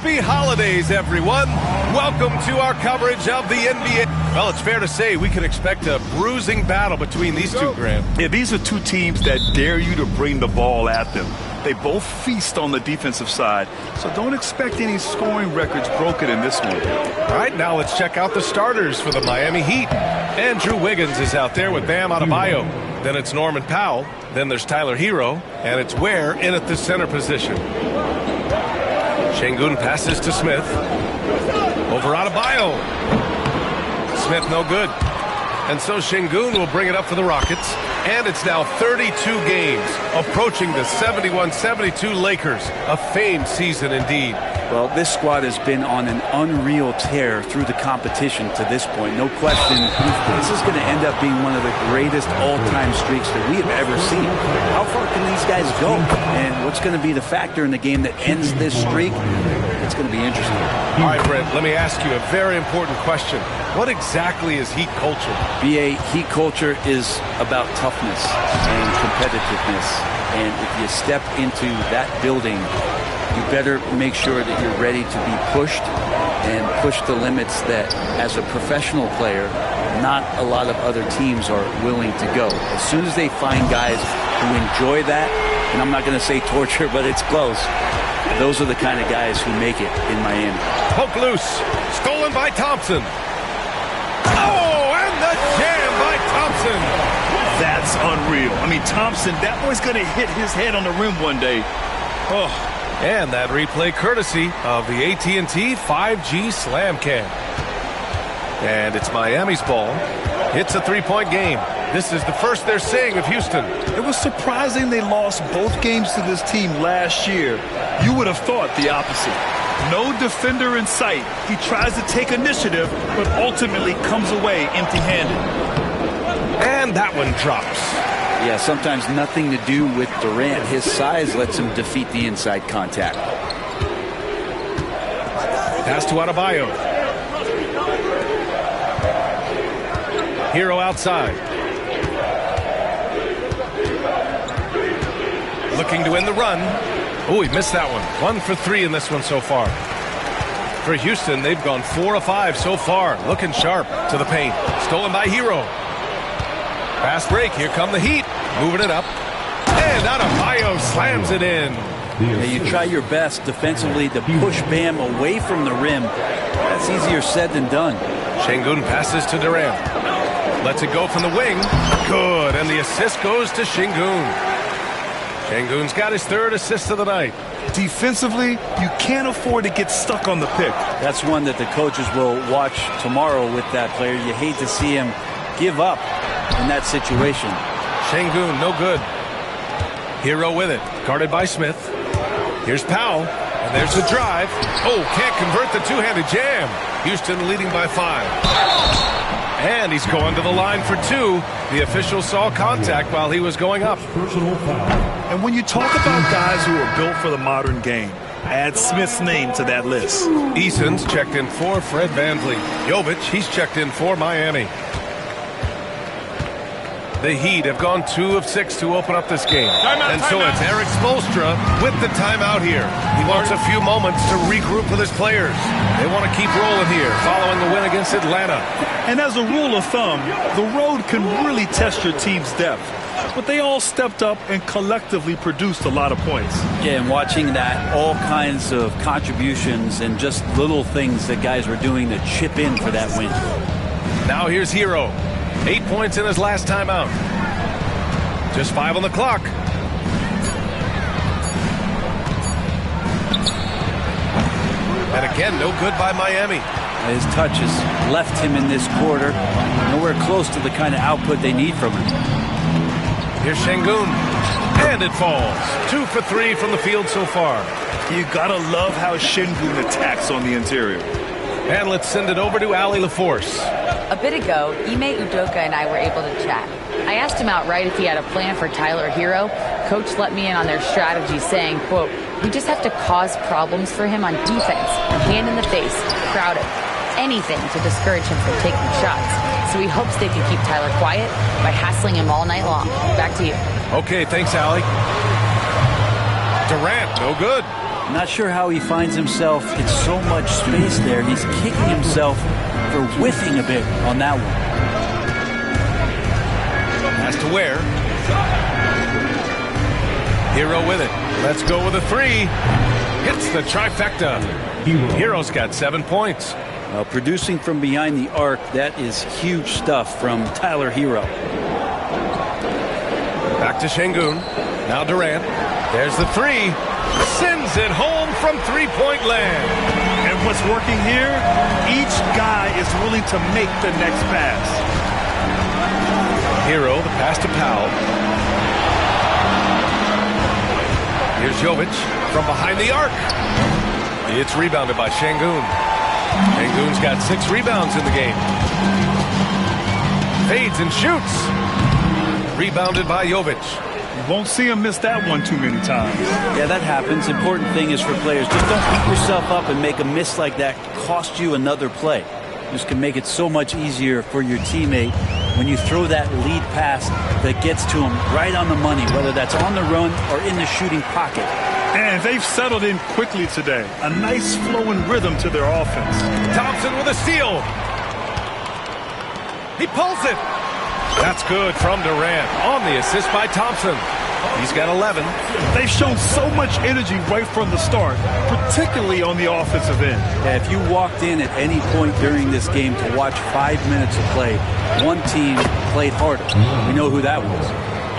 Happy holidays, everyone. Welcome to our coverage of the NBA. Well, it's fair to say we can expect a bruising battle between these two, Grant. Yeah, these are two teams that dare you to bring the ball at them. They both feast on the defensive side, so don't expect any scoring records broken in this one. All right, now let's check out the starters for the Miami Heat. Andrew Wiggins is out there with Bam Adebayo. Then it's Norman Powell. Then there's Tyler Hero. And it's Ware in at the center position. Şengün passes to Smith. Over Adebayo. Smith no good. And so Şengün will bring it up for the Rockets. And it's now 32 games, approaching the 71-72 Lakers. A famed season indeed. Well, this squad has been on an unreal tear through the competition to this point. No question, this is going to end up being one of the greatest all-time streaks that we have ever seen. How far can these guys go? And what's going to be the factor in the game that ends this streak? It's going to be interesting. All right, Brent, let me ask you a very important question. What exactly is Heat culture? BA, Heat culture is about toughness and competitiveness. And if you step into that building, you better make sure that you're ready to be pushed and push the limits that, as a professional player, not a lot of other teams are willing to go. As soon as they find guys who enjoy that, and I'm not going to say torture, but it's close, those are the kind of guys who make it in Miami. Poke loose. Stolen by Thompson. Oh, and the jam by Thompson. That's unreal. I mean, Thompson, that boy's going to hit his head on the rim one day. Oh. And that replay courtesy of the AT&T 5G Slam Cam. And it's Miami's ball. It's a three-point game. This is the first they're seeing of Houston. It was surprising they lost both games to this team last year. You would have thought the opposite. No defender in sight. He tries to take initiative, but ultimately comes away empty-handed. And that one drops. Yeah, sometimes nothing to do with Durant. His size lets him defeat the inside contact. Pass to Adebayo. Hero outside. Looking to end the run. Oh, he missed that one. 1 for 3 in this one so far. For Houston, they've gone 4 of 5 so far. Looking sharp to the paint. Stolen by Hero. Fast break. Here come the Heat. Moving it up. And Adebayo slams it in. Yeah, you try your best defensively to push Bam away from the rim. That's easier said than done. Şengün passes to Durant. Lets it go from the wing. Good. And the assist goes to Şengün. Şengün's got his third assist of the night. Defensively, you can't afford to get stuck on the pick. That's one that the coaches will watch tomorrow with that player. You hate to see him give up in that situation. Şengün, no good. Hero with it. Guarded by Smith. Here's Powell. And there's the drive. Oh, can't convert the two-handed jam. Houston leading by 5. And he's going to the line for 2. The official saw contact while he was going up. And when you talk about guys who are built for the modern game, add Smith's name to that list. Eason's checked in for Fred VanVleet. Jovic, he's checked in for Miami. The Heat have gone 2 of 6 to open up this game. And so it's Eric Spoelstra with the timeout here. He wants a few moments to regroup with his players. They want to keep rolling here following the win against Atlanta. And as a rule of thumb, the road can really test your team's depth. But they all stepped up and collectively produced a lot of points. Yeah, and watching that, all kinds of contributions and just little things that guys were doing to chip in for that win. Now here's Hero. 8 points in his last timeout. Just 5 on the clock. And again, no good by Miami. His touch has left him in this quarter. Nowhere close to the kind of output they need from him. Here's Şengün. And it falls. 2 for 3 from the field so far. You gotta love how Şengün attacks on the interior. And let's send it over to Allie LaForce. A bit ago, Ime Udoka and I were able to chat. I asked him outright if he had a plan for Tyler Hero. Coach let me in on their strategy, saying, quote, "We just have to cause problems for him on defense, hand in the face, crowd him, anything to discourage him from taking shots." So he hopes they can keep Tyler quiet by hassling him all night long. Back to you. Okay, thanks, Allie. Durant, no good. Not sure how he finds himself in so much space there. He's kicking himself for whiffing a bit on that one. Has to Ware. Hero with it. Let's go with a three. Hits the trifecta. Hero's got 7 points. Producing from behind the arc, that is huge stuff from Tyler Hero. Back to Şengün. Now Durant. There's the three. Sends it home from three-point land. And what's working here, each guy is willing to make the next pass. Hero, the pass to Powell. Here's Jovic from behind the arc. It's rebounded by Şengün. Şengün's got 6 rebounds in the game. Fades and shoots. Rebounded by Jovic. You won't see him miss that one too many times. Yeah, that happens. Important thing is for players, just don't beat yourself up and make a miss like that cost you another play. This can make it so much easier for your teammate when you throw that lead pass that gets to him right on the money, whether that's on the run or in the shooting pocket. And they've settled in quickly today. A nice flowing rhythm to their offense. Thompson with a steal. He pulls it. That's good from Durant on the assist by Thompson. He's got 11. They've shown so much energy right from the start, particularly on the offensive end. Yeah, if you walked in at any point during this game to watch 5 minutes of play, one team played harder. We know who that was.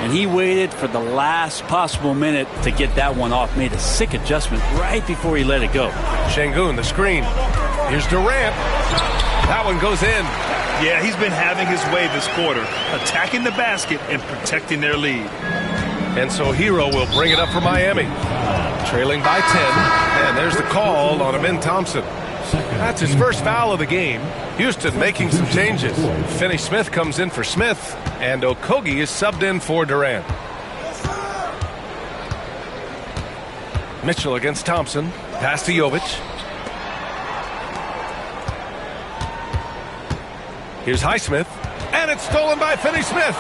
And he waited for the last possible minute to get that one off. Made a sick adjustment right before he let it go. Şengün, the screen. Here's Durant. That one goes in. Yeah, he's been having his way this quarter, attacking the basket and protecting their lead. And so Hero will bring it up for Miami. Trailing by 10. And there's the call on Amin Thompson. That's his first foul of the game. Houston making some changes. Finney-Smith comes in for Smith. And Okogie is subbed in for Durant. Mitchell against Thompson. Pass to Jovic. Here's Highsmith. And it's stolen by Finney-Smith.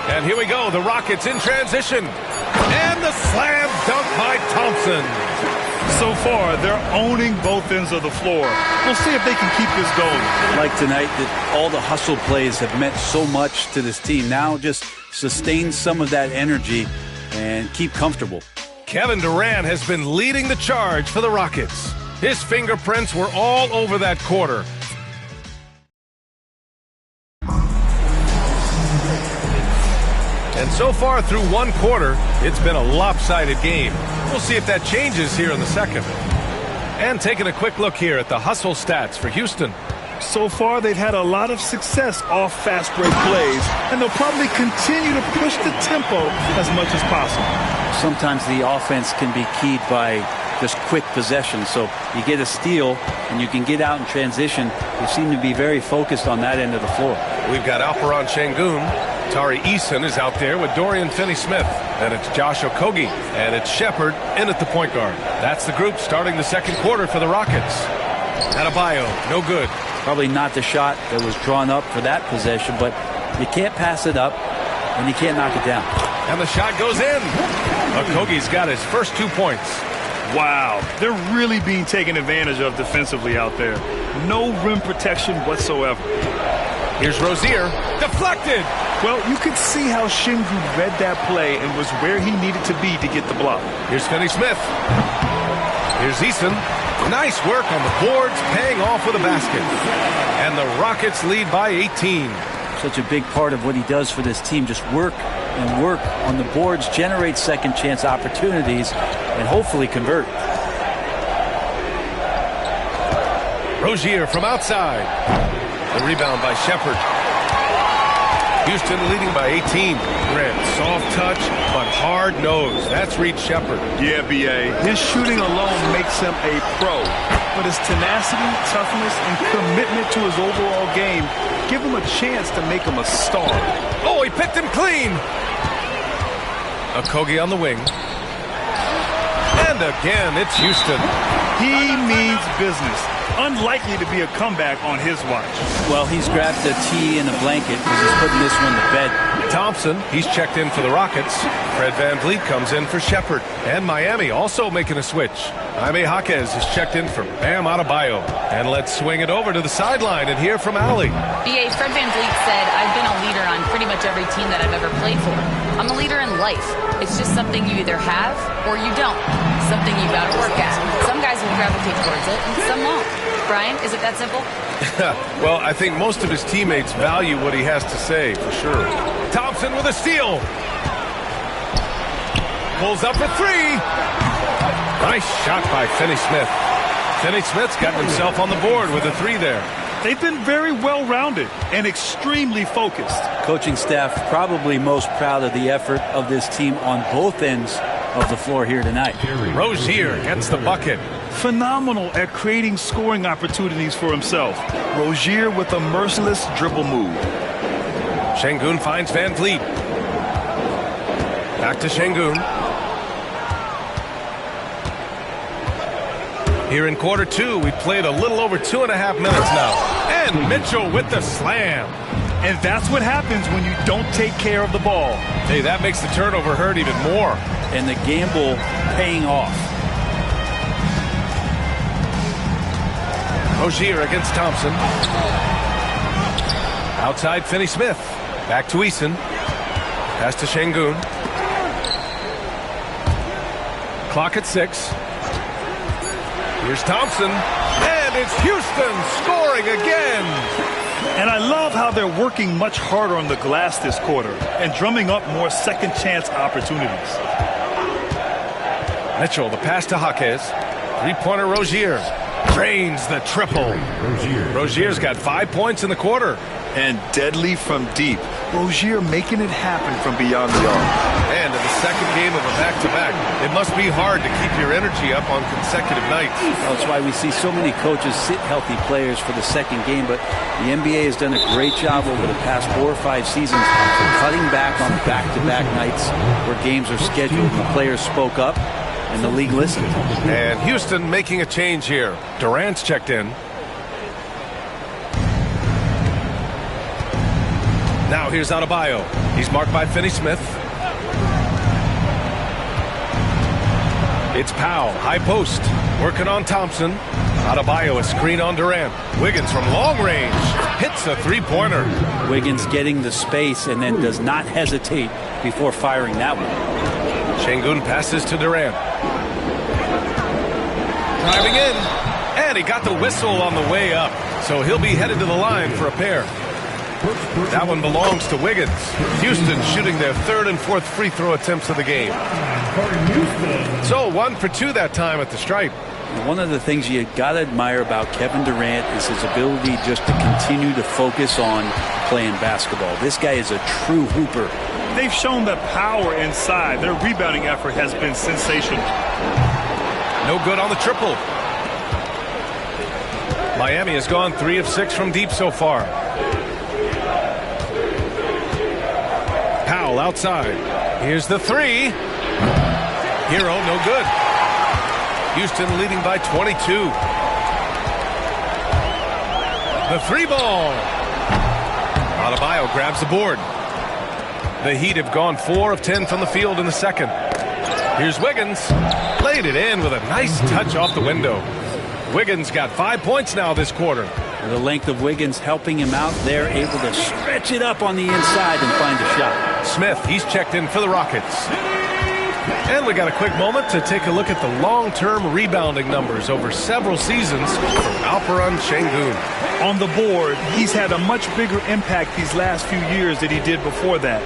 And here we go. The Rockets in transition. And the slam dunk by Thompson. So far, they're owning both ends of the floor. We'll see if they can keep this going. Like tonight, that all the hustle plays have meant so much to this team. Now just sustain some of that energy and keep comfortable. Kevin Durant has been leading the charge for the Rockets. His fingerprints were all over that quarter. And so far through one quarter, it's been a lopsided game. We'll see if that changes here in the second. And taking a quick look here at the hustle stats for Houston. So far, they've had a lot of success off fast break plays, and they'll probably continue to push the tempo as much as possible. Sometimes the offense can be keyed by just quick possession. So you get a steal and you can get out in transition. They seem to be very focused on that end of the floor. We've got Alperen Şengün. Tari Eason is out there with Dorian Finney-Smith. And it's Josh Okogie. And it's Shepherd in at the point guard. That's the group starting the second quarter for the Rockets. Adebayo, no good. Probably not the shot that was drawn up for that possession, but you can't pass it up and you can't knock it down. And the shot goes in. Okogie's got his first 2 points. Wow, they're really being taken advantage of defensively out there. No rim protection whatsoever. Here's Rozier. Deflected. Well, you could see how Şengün read that play and was where he needed to be to get the block. Here's Finney-Smith. Here's Eason. Nice work on the boards, paying off with a basket. And the Rockets lead by 18. Such a big part of what he does for this team, just work and work on the boards, generate second chance opportunities, and hopefully convert. Rozier from outside. The rebound by Shepherd. Houston leading by 18. Grant, soft touch, but hard nose. That's Reed Shepherd. Yeah, B.A. His shooting alone makes him a pro. But his tenacity, toughness, and commitment to his overall game give him a chance to make him a star. Oh, he picked him clean. Okogie on the wing. And again, it's Houston. He means business. Unlikely to be a comeback on his watch. Well, he's grabbed a tee and a blanket because he's putting this one to bed. Thompson, he's checked in for the Rockets. Fred VanVleet comes in for Shepherd. And Miami also making a switch. Jaime Jaquez is checked in for Bam Adebayo. And let's swing it over to the sideline and hear from Allie. BA, Fred VanVleet said, I've been a leader on pretty much every team that I've ever played for. I'm a leader in life. It's just something you either have or you don't. Something you got to work at. Some guys will gravitate towards it and some won't. Brian, is it that simple? Well, I think most of his teammates value what he has to say, for sure. Thompson with a steal. Pulls up for three. Nice shot by Finney Smith. Finney Smith's gotten himself on the board with a three there. They've been very well-rounded and extremely focused. Coaching staff probably most proud of the effort of this team on both ends of the floor here tonight. Rozier gets the bucket. Phenomenal at creating scoring opportunities for himself. Rozier with a merciless dribble move. Şengün finds VanVleet. Back to Şengün. Here in quarter two, we played a little over 2.5 minutes now. And Mitchell with the slam. And that's what happens when you don't take care of the ball. Hey, that makes the turnover hurt even more. And the gamble paying off. Rozier against Thompson. Outside Finney Smith. Back to Eason. Pass to Şengün. Clock at 6. Here's Thompson. And it's Houston scoring again. And I love how they're working much harder on the glass this quarter and drumming up more second chance opportunities. Mitchell, the pass to Jaquez. Three-pointer Rozier. Drains the triple. Rozier's got 5 points in the quarter. And deadly from deep. Rozier making it happen from beyond the arc. And in the second game of a back-to-back, it must be hard to keep your energy up on consecutive nights. That's why we see so many coaches sit healthy players for the second game, but the NBA has done a great job over the past 4 or 5 seasons cutting back on back-to-back nights where games are scheduled. The players spoke up, and the league listened. And Houston making a change here. Durant's checked in. Now here's Adebayo. He's marked by Finney Smith. It's Powell, high post, working on Thompson. Adebayo, a screen on Durant. Wiggins from long range hits a three-pointer. Wiggins getting the space and then does not hesitate before firing that one. Şengün passes to Durant. Driving in, and he got the whistle on the way up, so he'll be headed to the line for a pair. That one belongs to Wiggins. Houston shooting their third and fourth free throw attempts of the game. So 1 for 2 that time at the stripe. One of the things you got to admire about Kevin Durant is his ability just to continue to focus on playing basketball. This guy is a true hooper. They've shown that power inside. Their rebounding effort has been sensational. No good on the triple. Miami has gone 3 of 6 from deep so far. Powell outside. Here's the three. Hero, no good. Houston leading by 22. The three ball. Adebayo grabs the board. The Heat have gone 4 of 10 from the field in the second. Here's Wiggins. Laid it in with a nice touch off the window. Wiggins got 5 points now this quarter. The length of Wiggins helping him out. They're able to stretch it up on the inside and find a shot. Smith, he's checked in for the Rockets. And we got a quick moment to take a look at the long-term rebounding numbers over several seasons from Alperen Şengün. On the board, he's had a much bigger impact these last few years than he did before that.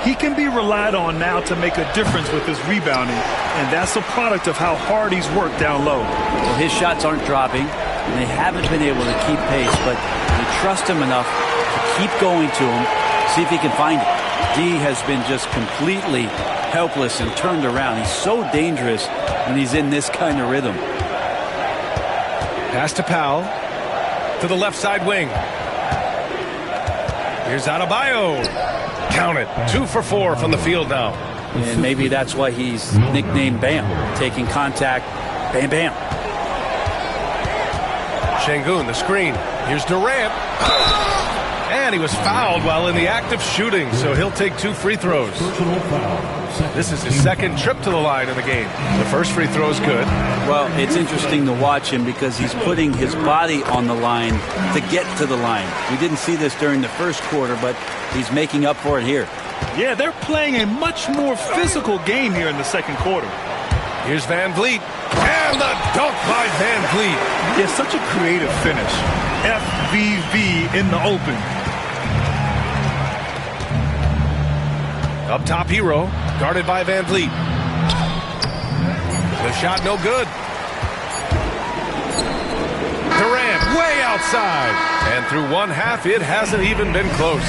He can be relied on now to make a difference with his rebounding, and that's a product of how hard he's worked down low. Well, his shots aren't dropping, and they haven't been able to keep pace, but they trust him enough to keep going to him, see if he can find it. D has been just completely helpless and turned around. He's so dangerous when he's in this kind of rhythm. Pass to Powell to the left side wing. Here's Adebayo. Count it. 2 for 4 from the field now. And maybe that's why he's nicknamed Bam. Taking contact, bam, bam. Şengün, the screen. Here's Durant. And he was fouled while in the act of shooting, so he'll take 2 free throws. This is his second trip to the line in the game. The first free throw is good. Well, it's interesting to watch him because he's putting his body on the line to get to the line. We didn't see this during the first quarter, but he's making up for it here. Yeah, they're playing a much more physical game here in the second quarter. Here's Van Vliet. And the dunk by Van Vliet. Yeah, such a creative finish. FVV in the open. Up top, Hero, guarded by Van Vliet. The shot no good. Durant way outside. And through one half, it hasn't even been close.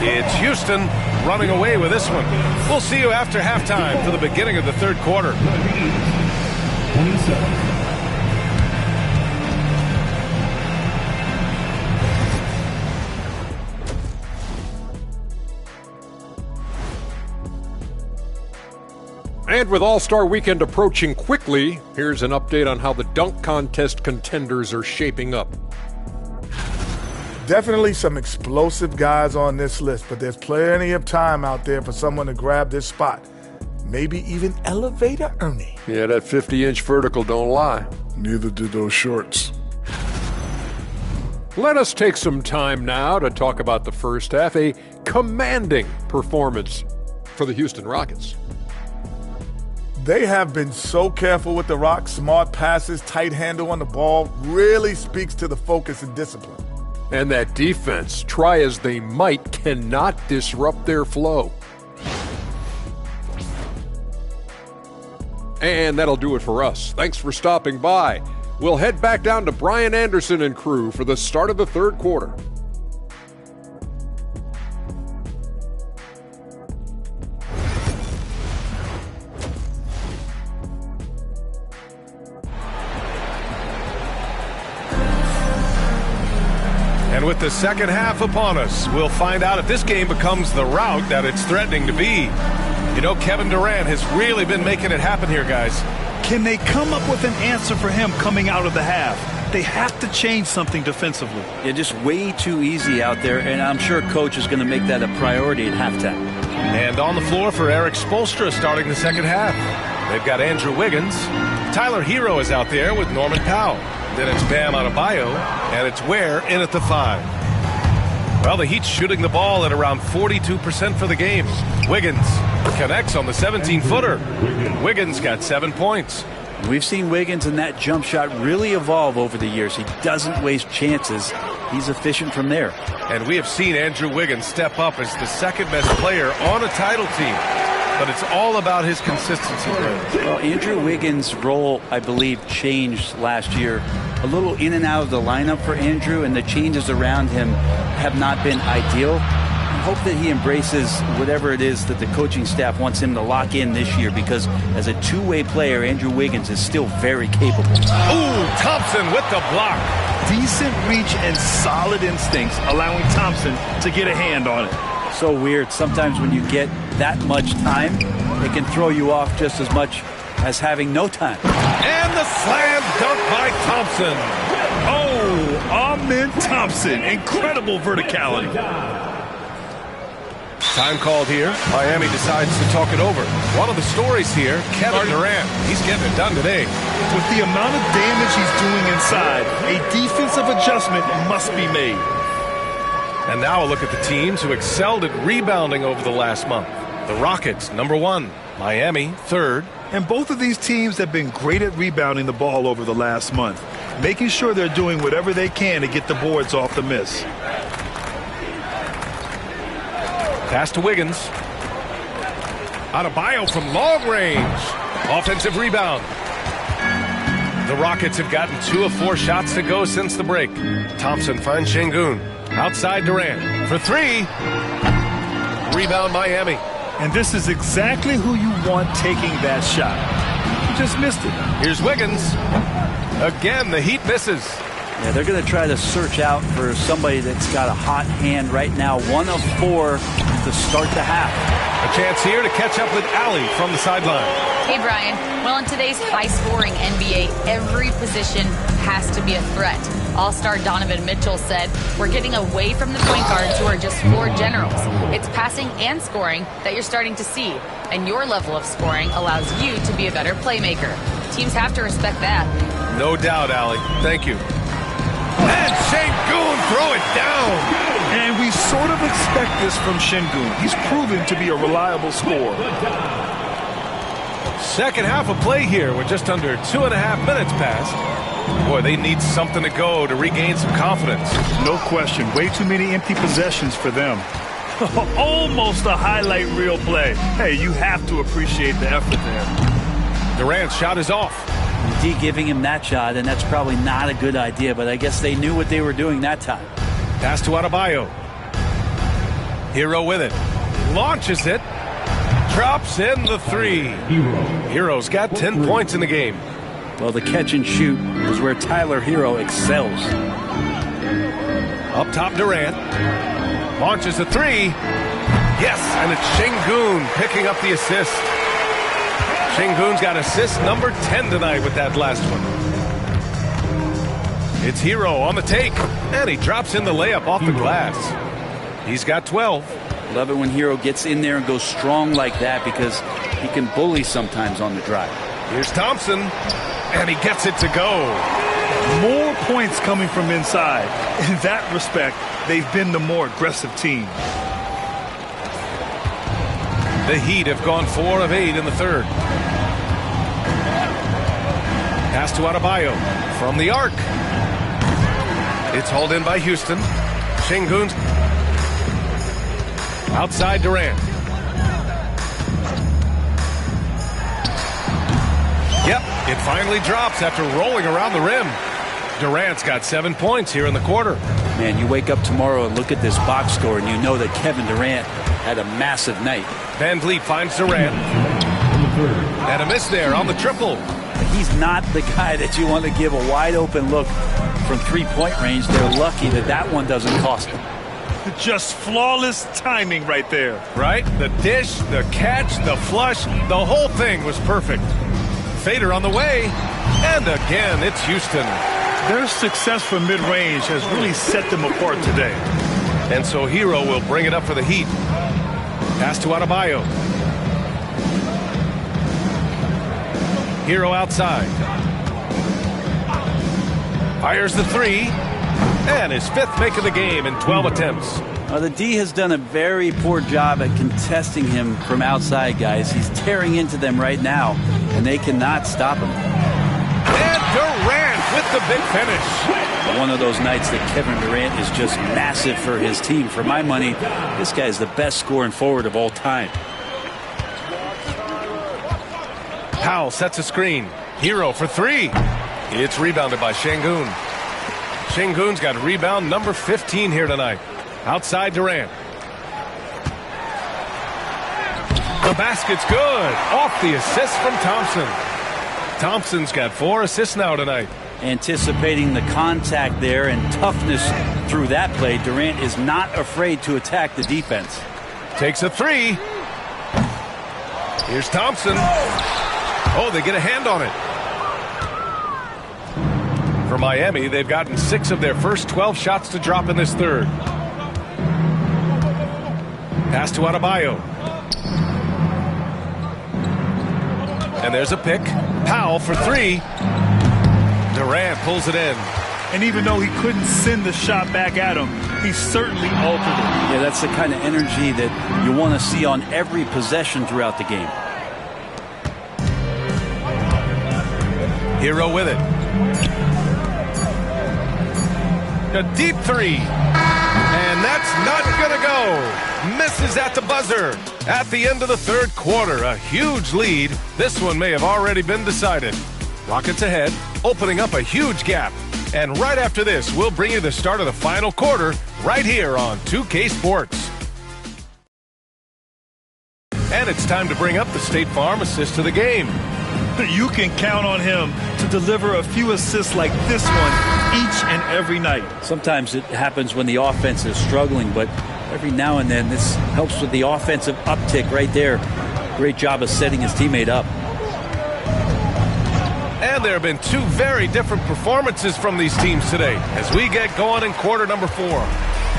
It's Houston running away with this one. We'll see you after halftime for the beginning of the third quarter. 27. And with All-Star Weekend approaching quickly, here's an update on how the dunk contest contenders are shaping up. Definitely some explosive guys on this list, but there's plenty of time out there for someone to grab this spot. Maybe even Elevator Ernie. Yeah, that 50-inch vertical don't lie. Neither did those shorts. Let us take some time now to talk about the first half, a commanding performance for the Houston Rockets. They have been so careful with the Rock. Smart passes, tight handle on the ball, really speaks to the focus and discipline. And that defense, try as they might, cannot disrupt their flow. And that'll do it for us. Thanks for stopping by. We'll head back down to Brian Anderson and crew for the start of the third quarter. And with the second half upon us, we'll find out if this game becomes the rout that it's threatening to be. You know, Kevin Durant has really been making it happen here, guys. Can they come up with an answer for him coming out of the half? They have to change something defensively. Yeah, just way too easy out there, and I'm sure Coach is going to make that a priority at halftime. And on the floor for Eric Spoelstra starting the second half. They've got Andrew Wiggins. Tyler Hero is out there with Norman Powell. Then it's Bam Adebayo, and it's Ware in at the 5. Well, the Heat's shooting the ball at around 42% for the game. Wiggins connects on the 17-footer. Wiggins got 7 points. We've seen Wiggins and that jump shot really evolve over the years. He doesn't waste chances. He's efficient from there. And we have seen Andrew Wiggins step up as the second-best player on a title team. But it's all about his consistency. Well, Andrew Wiggins' role, I believe, changed last year. A little in and out of the lineup for Andrew, and the changes around him have not been ideal. I hope that he embraces whatever it is that the coaching staff wants him to lock in this year, because as a two-way player, Andrew Wiggins is still very capable. Ooh, Thompson with the block. Decent reach and solid instincts, allowing Thompson to get a hand on it. So weird. Sometimes when you get that much time, it can throw you off just as much as having no time. And the slam dunk by Thompson. Oh, Amen Thompson. Incredible verticality. Time called here. Miami decides to talk it over. One of the stories here, Kevin Durant. He's getting it done today. With the amount of damage he's doing inside, a defensive adjustment must be made. And now a look at the teams who excelled at rebounding over the last month. The Rockets, number 1. Miami, 3rd. And both of these teams have been great at rebounding the ball over the last month, making sure they're doing whatever they can to get the boards off the miss. Pass to Wiggins. Adebayo from long range. Offensive rebound. The Rockets have gotten 2 of 4 shots to go since the break. Thompson finds Şengün. Outside Durant for 3. Rebound Miami. And this is exactly who you want taking that shot. You just missed it. Here's Wiggins. Again, the Heat misses. Yeah, they're going to try to search out for somebody that's got a hot hand right now. 1 of 4 to start the half. A chance here to catch up with Allie from the sideline. Hey, Brian. Well, in today's high-scoring NBA, every position has to be a threat. All-star Donovan Mitchell said, "We're getting away from the point guards who are just floor generals. It's passing and scoring that you're starting to see, and your level of scoring allows you to be a better playmaker. Teams have to respect that." No doubt, Allie. Thank you. And Sengun throw it down. And we sort of expect this from Sengun. He's proven to be a reliable scorer. Second half of play here with just under 2.5 minutes passed. Boy, they need something to go to regain some confidence. No question. Way too many empty possessions for them. Almost a highlight reel play. Hey, you have to appreciate the effort there. Durant's shot is off. D giving him that shot, and that's probably not a good idea, but I guess they knew what they were doing that time. Pass to Adebayo. Hero with it. Launches it. Drops in the three. Hero's got 10 points in the game. Well, the catch and shoot is where Tyler Hero excels. Up top, Durant. Launches the three. Yes, and it's Sengun picking up the assist. Sengun's got assist number 10 tonight with that last one. It's Hero on the take, and he drops in the layup off the glass. He's got 12. Love it when Hero gets in there and goes strong like that because he can bully sometimes on the drive. Here's Thompson, and he gets it to go. More points coming from inside. In that respect, they've been the more aggressive team. The Heat have gone 4 of 8 in the third. Pass to Adebayo from the arc. It's hauled in by Houston. Sengun's outside Durant. Yep, it finally drops after rolling around the rim. Durant's got 7 points here in the quarter. Man, you wake up tomorrow and look at this box score and you know that Kevin Durant had a massive night. Van Vliet finds Durant. And a miss there on the triple. He's not the guy that you want to give a wide open look from three-point range. They're lucky that that one doesn't cost them. Just flawless timing right there. Right? The dish, the catch, the flush, the whole thing was perfect. Fader on the way. And again, it's Houston. Their success from mid-range has really set them apart today. And so Hero will bring it up for the Heat. Pass to Adebayo. Hero outside. Fires the three. And his 5th make of the game in 12 attempts. The D has done a very poor job at contesting him from outside, guys. He's tearing into them right now, and they cannot stop him. And Durant with the big finish. One of those nights that Kevin Durant is just massive for his team. For my money, this guy is the best scoring forward of all time. Powell sets a screen. Hero for 3. It's rebounded by Sengun. Sengun's got rebound number 15 here tonight. Outside Durant. The basket's good. Off the assist from Thompson. Thompson's got 4 assists now tonight. Anticipating the contact there and toughness through that play, Durant is not afraid to attack the defense. Takes a 3. Here's Thompson. Oh, they get a hand on it. For Miami, they've gotten 6 of their first 12 shots to drop in this third. Pass to Adebayo. And there's a pick. Powell for 3. Durant pulls it in. And even though he couldn't send the shot back at him, he certainly altered it. Yeah, that's the kind of energy that you want to see on every possession throughout the game. Hero with it. A deep 3. And that's not going to go. Misses at the buzzer. At the end of the third quarter, a huge lead. This one may have already been decided. Rockets ahead, opening up a huge gap. And right after this, we'll bring you the start of the final quarter right here on 2K Sports. And it's time to bring up the State Farm assist to the game. You can count on him to deliver a few assists like this one each and every night. Sometimes it happens when the offense is struggling, but every now and then this helps with the offensive uptick right there. Great job of setting his teammate up. And there have been two very different performances from these teams today as we get going in quarter number 4.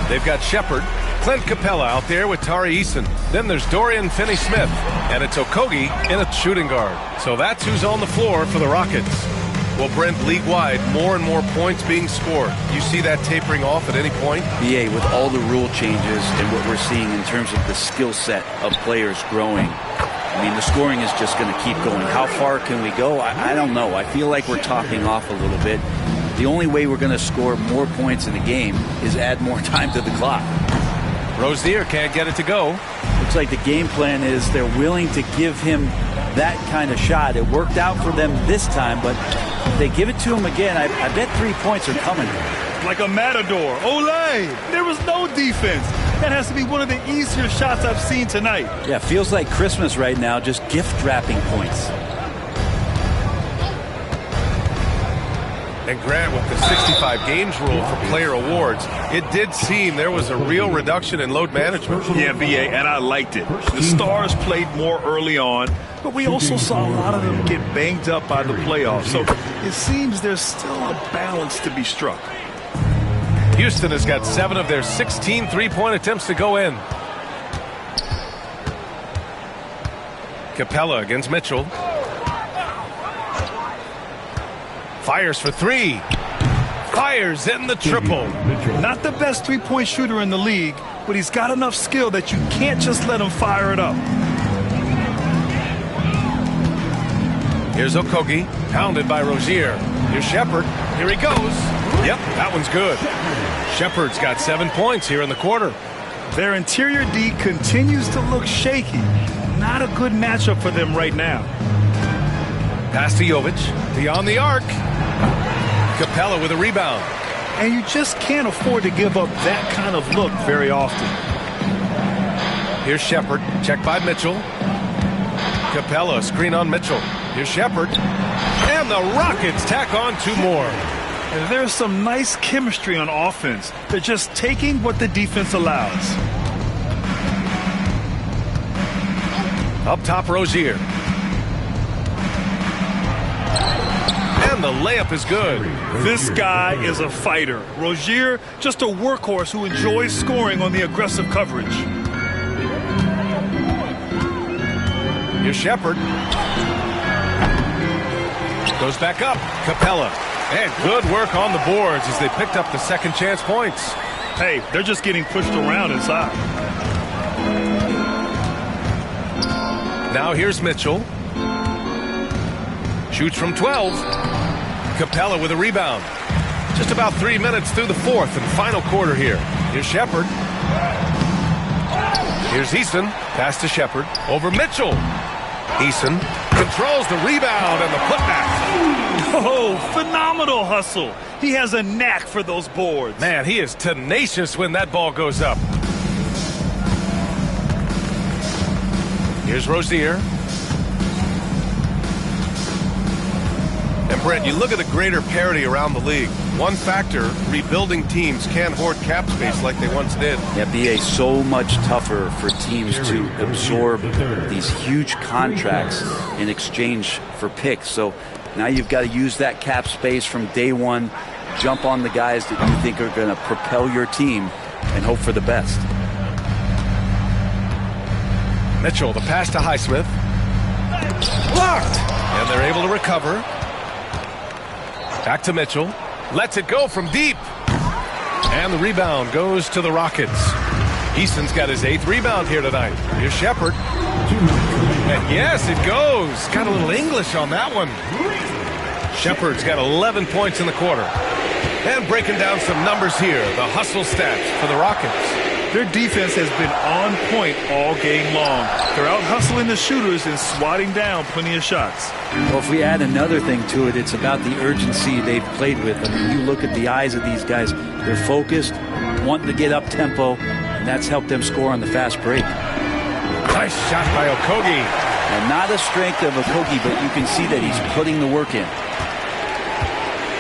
They've got Shepard, Clint Capella out there with Tari Eason. Then there's Dorian Finney-Smith, and it's Okogie in a shooting guard. So that's who's on the floor for the Rockets. Well, Brent, league-wide, more and more points being scored. You see that tapering off at any point? BA, with all the rule changes and what we're seeing in terms of the skill set of players growing, I mean, the scoring is just going to keep going. How far can we go? I don't know. I feel like we're topping off a little bit. The only way we're going to score more points in the game is add more time to the clock. Rozier can't get it to go. Looks like the game plan is they're willing to give him that kind of shot. It worked out for them this time, but if they give it to him again, I bet 3 points are coming. Like a matador. Olay! There was no defense. That has to be one of the easier shots I've seen tonight. Yeah, feels like Christmas right now, just gift wrapping points. And Grant, with the 65 games rule for player awards, it did seem there was a real reduction in load management. Yeah, BA, and I liked it. The stars played more early on, but we also saw a lot of them get banged up by the playoffs. So it seems there's still a balance to be struck. Houston has got 7 of their 16 three-point attempts to go in. Capella against Mitchell. Fires for 3. Fires in the triple. Not the best three-point shooter in the league, but he's got enough skill that you can't just let him fire it up. Here's Okogie, pounded by Rozier. Here's Shepard. Here he goes. Yep, that one's good. Shepard's got 7 points here in the quarter. Their interior D continues to look shaky. Not a good matchup for them right now. Pass to Jovic. Beyond the arc. Capella with a rebound. And you just can't afford to give up that kind of look very often. Here's Shepard. Checked by Mitchell. Capella, screen on Mitchell. Here's Shepard. And the Rockets tack on 2 more. And there's some nice chemistry on offense. They're just taking what the defense allows. Up top, Rozier. And the layup is good. This guy is a fighter. Rozier, just a workhorse who enjoys scoring on the aggressive coverage. Here's Shepard. Goes back up. Capella. And good work on the boards as they picked up the second chance points. Hey, they're just getting pushed around inside. Now here's Mitchell. Shoots from 12. Capella with a rebound. Just about 3 minutes through the fourth and final quarter here. Here's Shepard. Here's Eason. Pass to Shepard. Over Mitchell. Eason controls the rebound and the putback. Oh, phenomenal hustle. He has a knack for those boards. Man, he is tenacious when that ball goes up. Here's Rozier. And Brent, you look at the greater parity around the league. One factor, rebuilding teams can't hoard cap space like they once did. Yeah, BA, so much tougher for teams to absorb these huge contracts in exchange for picks. So now you've got to use that cap space from day one, jump on the guys that you think are going to propel your team, and hope for the best. Mitchell, the pass to Highsmith. Blocked! And they're able to recover. Back to Mitchell. Lets it go from deep. And the rebound goes to the Rockets. Eason's got his 8th rebound here tonight. Here's Shepard. And yes, it goes. Got a little English on that one. Shepard's got 11 points in the quarter. And breaking down some numbers here, the hustle stats for the Rockets. Their defense has been on point all game long. They're out hustling the shooters and swatting down plenty of shots. Well, if we add another thing to it, it's about the urgency they've played with. I mean, you look at the eyes of these guys. They're focused, wanting to get up tempo, and that's helped them score on the fast break. Nice shot by Okogie. And not a strength of Okogie, but you can see that he's putting the work in.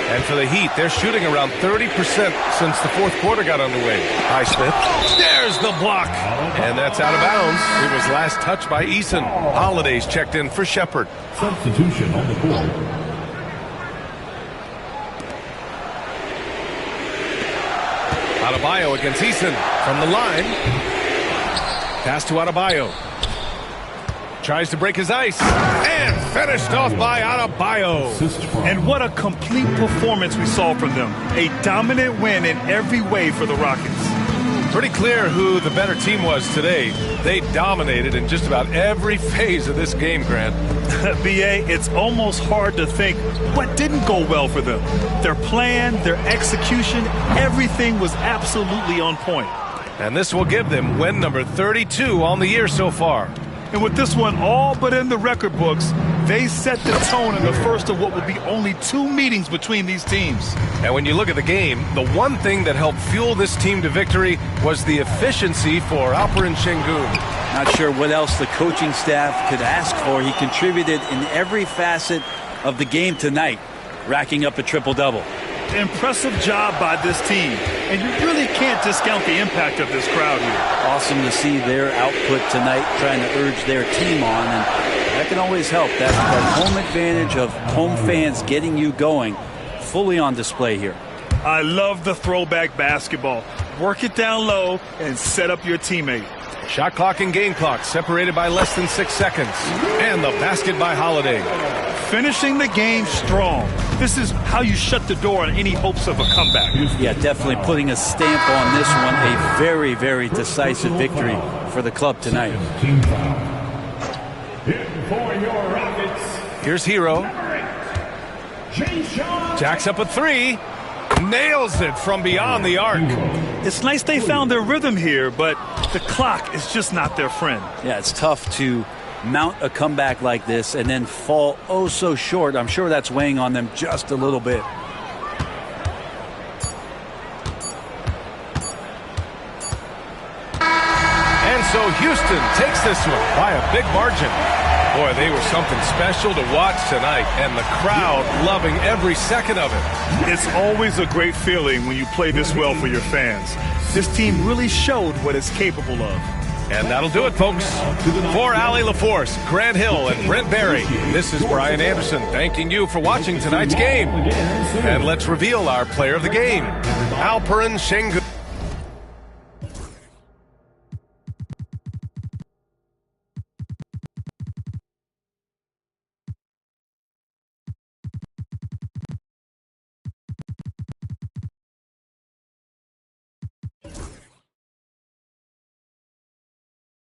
And for the Heat, they're shooting around 30% since the fourth quarter got underway. Highsmith. There's the block. And that's out of bounds. It was last touched by Eason. Holiday's checked in for Shepard. Substitution on the court. Adebayo against Eason from the line. Pass to Adebayo. Tries to break his ice. And finished off by Adebayo. And what a complete performance we saw from them. A dominant win in every way for the Rockets. Pretty clear who the better team was today. They dominated in just about every phase of this game, Grant. B.A., it's almost hard to think what didn't go well for them. Their plan, their execution, everything was absolutely on point. And this will give them win number 32 on the year so far. And with this one all but in the record books, they set the tone in the first of what will be only 2 meetings between these teams. And when you look at the game, the one thing that helped fuel this team to victory was the efficiency for Alperen Sengun. Not sure what else the coaching staff could ask for. He contributed in every facet of the game tonight, racking up a triple-double. Impressive job by this team, and you really can't discount the impact of this crowd here. Awesome to see their output tonight, trying to urge their team on, and that can always help. That home advantage of home fans getting you going, fully on display here. I love the throwback basketball. Work it down low and set up your teammate. Shot clock and game clock separated by less than 6 seconds. And the basket by Holiday. Finishing the game strong. This is how you shut the door on any hopes of a comeback. Yeah, definitely putting a stamp on this one. A very, very decisive victory for the club tonight. Here's Hero. Jacks up a 3. Nails it from beyond the arc. It's nice they found their rhythm here, but the clock is just not their friend. Yeah, it's tough to mount a comeback like this and then fall oh so short. I'm sure that's weighing on them just a little bit. And so Houston takes this one by a big margin. Boy, they were something special to watch tonight, and the crowd loving every second of it. It's always a great feeling when you play this well for your fans. This team really showed what it's capable of. And that'll do it, folks. For Allie LaForce, Grant Hill, and Brent Barry, this is Brian Anderson thanking you for watching tonight's game. And let's reveal our player of the game, Alperen Sengun.